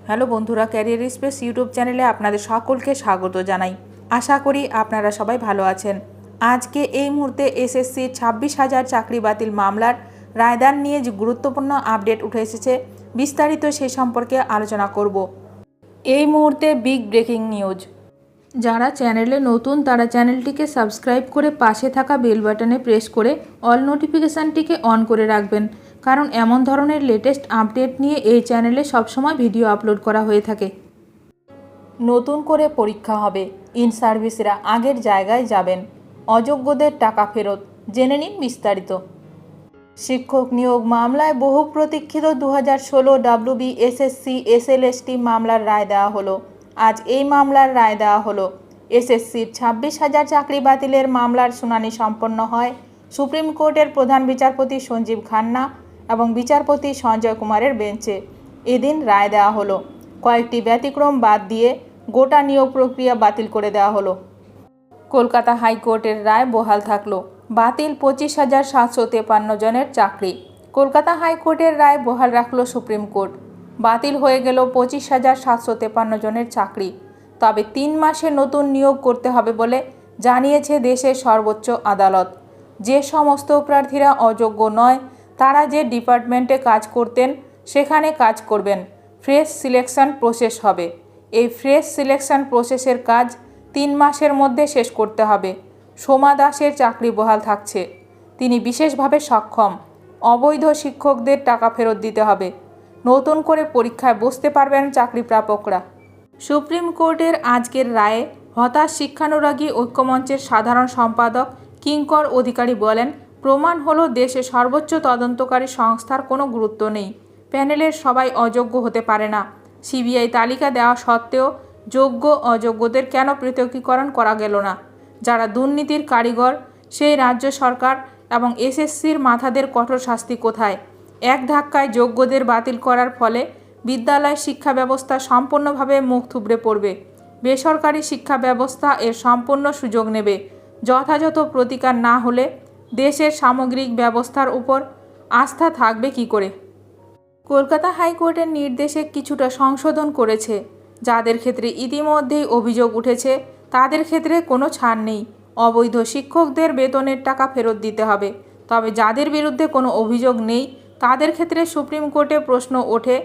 Hello বন্ধুরা, career space YouTube চ্যানেলে আপনাদের সকলকে স্বাগত জানাই। আশা করি আপনারা সবাই ভালো আছেন। আজকে এই মুহূর্তে এসএসসি 26,000 চাকরি বাতিল মামলার রায়দান নিয়ে যে গুরুত্বপূর্ণ আপডেট উঠে এসেছে, বিস্তারিত সেই সম্পর্কে আলোচনা করব। এই মুহূর্তে বিগ ব্রেকিং নিউজ। যারা চ্যানেলে নতুন তারা চ্যানেলটিকে সাবস্ক্রাইব করে পাশে থাকা বেল বাটনে প্রেস করে অল নোটিফিকেশানটিকে অন করে রাখবেন, কারণ এমন ধরনের লেটেস্ট আপডেট নিয়ে এই চ্যানেলে সবসময় ভিডিও আপলোড করা হয়ে থাকে। নতুন করে পরীক্ষা হবে, ইন সার্ভিসরা আগের জায়গায় যাবেন, অযোগ্যদের টাকা ফেরত, জেনে নিন বিস্তারিত। শিক্ষক নিয়োগ মামলায় বহু প্রতীক্ষিত 2016 WBSSC SLST মামলার রায় দেওয়া হলো। আজ এই মামলার রায় দেওয়া হলো। এসএসসির 26,000 চাকরি বাতিলের মামলার শুনানি সম্পন্ন হয় সুপ্রিম কোর্টের প্রধান বিচারপতি সঞ্জীব খান্না এবং বিচারপতি সঞ্জয় কুমারের বেঞ্চে। এদিন রায় দেওয়া হলো। কয়েকটি ব্যতিক্রম বাদ দিয়ে গোটা নিয়োগ প্রক্রিয়া বাতিল করে দেওয়া হলো। কলকাতা হাইকোর্টের রায় বহাল থাকলো। বাতিল 25,753 জনের চাকরি। কলকাতা হাইকোর্টের রায় বহাল রাখল সুপ্রিম কোর্ট। বাতিল হয়ে গেল 25,753 জনের চাকরি। তবে 3 মাসে নতুন নিয়োগ করতে হবে বলে জানিয়েছে দেশের সর্বোচ্চ আদালত। যে সমস্ত প্রার্থীরা অযোগ্য নয় তারা যে ডিপার্টমেন্টে কাজ করতেন সেখানে কাজ করবেন। ফ্রেশ সিলেকশন প্রসেস হবে। এই ফ্রেশ সিলেকশন প্রসেসের কাজ 3 মাসের মধ্যে শেষ করতে হবে। সোমা দাসের চাকরি বহাল থাকছে। তিনি বিশেষভাবে সক্ষম। অবৈধ শিক্ষকদের টাকা ফেরত দিতে হবে। নতুন করে পরীক্ষায় বসতে পারবেন চাকরি প্রাপকরা। সুপ্রিম কোর্টের আজকের রায়ে হতাশ শিক্ষানুরাগী ঐক্যমঞ্চের সাধারণ সম্পাদক কিঙ্কর অধিকারী বলেন, প্রমাণ হলো দেশে সর্বোচ্চ তদন্তকারী সংস্থার কোনো গুরুত্ব নেই। প্যানেলের সবাই অযোগ্য হতে পারে না। সিবিআই তালিকা দেওয়া সত্ত্বেও যোগ্য অযোগ্যদের কেন পৃথকীকরণ করা গেল না? যারা দুর্নীতির কারিগর সেই রাজ্য সরকার এবং এসএসসির মাথাদের কঠোর শাস্তি কোথায়? এক ধাক্কায় যোগ্যদের বাতিল করার ফলে বিদ্যালয় শিক্ষা ব্যবস্থা সম্পূর্ণভাবে মুখ থুবড়ে পড়বে। বেসরকারি শিক্ষা ব্যবস্থা এর সম্পূর্ণ সুযোগ নেবে। যথাযথ প্রতিকার না হলে দেশের সামগ্রিক ব্যবস্থার উপর আস্থা থাকবে কী করে? কলকাতা হাইকোর্টের নির্দেশে কিছুটা সংশোধন করেছে। যাদের ক্ষেত্রে ইতিমধ্যেই অভিযোগ উঠেছে তাদের ক্ষেত্রে কোনো ছাড় নেই। অবৈধ শিক্ষকদের বেতনের টাকা ফেরত দিতে হবে। তবে যাদের বিরুদ্ধে কোনো অভিযোগ নেই তাদের ক্ষেত্রে সুপ্রিম কোর্টে প্রশ্ন ওঠে,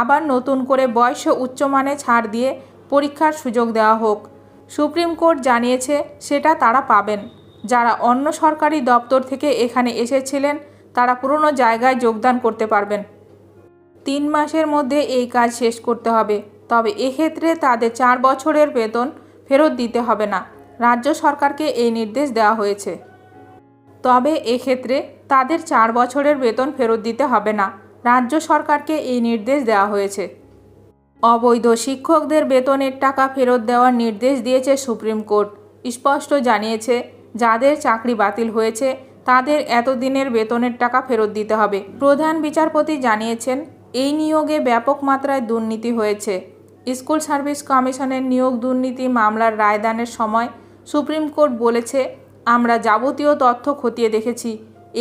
আবার নতুন করে বয়স উচ্চমানে ছাড় দিয়ে পরীক্ষার সুযোগ দেওয়া হোক। সুপ্রিম কোর্ট জানিয়েছে সেটা তারা পাবেন। যারা অন্য সরকারি দপ্তর থেকে এখানে এসেছিলেন তারা পুরনো জায়গায় যোগদান করতে পারবেন। 3 মাসের মধ্যে এই কাজ শেষ করতে হবে। তবে এক্ষেত্রে তাদের 4 বছরের বেতন ফেরত দিতে হবে না। রাজ্য সরকারকে এই নির্দেশ দেওয়া হয়েছে। তবে এক্ষেত্রে তাদের 4 বছরের বেতন ফেরত দিতে হবে না। রাজ্য সরকারকে এই নির্দেশ দেওয়া হয়েছে। অবৈধ শিক্ষকদের বেতনের টাকা ফেরত দেওয়ার নির্দেশ দিয়েছে সুপ্রিম কোর্ট। স্পষ্ট জানিয়েছে যাদের চাকরি বাতিল হয়েছে তাদের এতদিনের বেতনের টাকা ফেরত দিতে হবে। প্রধান বিচারপতি জানিয়েছেন, এই নিয়োগে ব্যাপক মাত্রায় দুর্নীতি হয়েছে। স্কুল সার্ভিস কমিশনের নিয়োগ দুর্নীতি মামলার রায়দানের সময় সুপ্রিম কোর্ট বলেছে, আমরা যাবতীয় তথ্য খতিয়ে দেখেছি।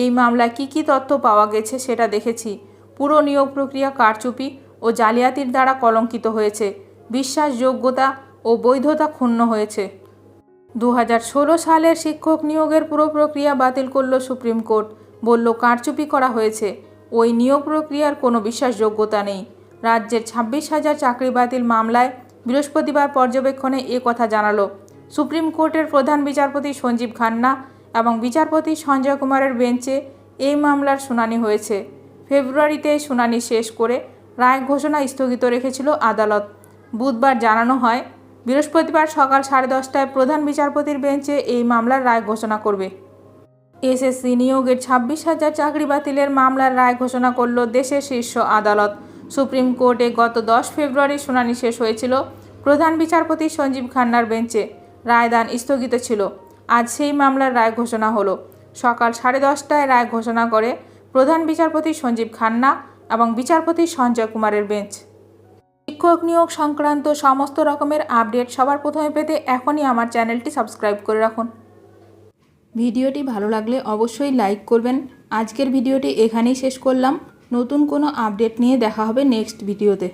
এই মামলায় কী তথ্য পাওয়া গেছে সেটা দেখেছি। পুরো নিয়োগ প্রক্রিয়া কারচুপি ও জালিয়াতির দ্বারা কলঙ্কিত হয়েছে। বিশ্বাসযোগ্যতা ও বৈধতা ক্ষুণ্ণ হয়েছে। 2016 সালের শিক্ষক নিয়োগের পুরো প্রক্রিয়া বাতিল করল সুপ্রিম কোর্ট। বলল কারচুপি করা হয়েছে। ওই নিয়োগ প্রক্রিয়ার কোনো বিশ্বাসযোগ্যতা নেই। রাজ্যের 26,000 চাকরি বাতিল মামলায় বৃহস্পতিবার পর্যবেক্ষণে এ কথা জানালো সুপ্রিম কোর্টের প্রধান বিচারপতি সঞ্জীব খান্না এবং বিচারপতি সঞ্জয় কুমারের বেঞ্চে। এই মামলার শুনানি হয়েছে। ফেব্রুয়ারিতে শুনানি শেষ করে রায় ঘোষণা স্থগিত রেখেছিল আদালত। বুধবার জানানো হয় বৃহস্পতিবার সকাল 10:30টায় প্রধান বিচারপতির বেঞ্চে এই মামলার রায় ঘোষণা করবে। এসএসসি নিয়োগের 26,000 চাকরি বাতিলের মামলার রায় ঘোষণা করল দেশের শীর্ষ আদালত। সুপ্রিম কোর্টে গত 10 ফেব্রুয়ারি শুনানি শেষ হয়েছিল। প্রধান বিচারপতি সঞ্জীব খান্নার বেঞ্চে রায়দান স্থগিত ছিল। আজ সেই মামলার রায় ঘোষণা হলো। সকাল 10:30টায় রায় ঘোষণা করে প্রধান বিচারপতি সঞ্জীব খান্না এবং বিচারপতি সঞ্জয় কুমারের বেঞ্চ। শিক্ষক নিয়োগ সংক্রান্ত সমস্ত রকমের আপডেট সবার প্রথমে পেতে এখনই আমার চ্যানেলটি সাবস্ক্রাইব করে রাখুন। ভিডিওটি ভালো লাগলে অবশ্যই লাইক করবেন। আজকের ভিডিওটি এখানেই শেষ করলাম। নতুন কোনো আপডেট নিয়ে দেখা হবে নেক্সট ভিডিওতে।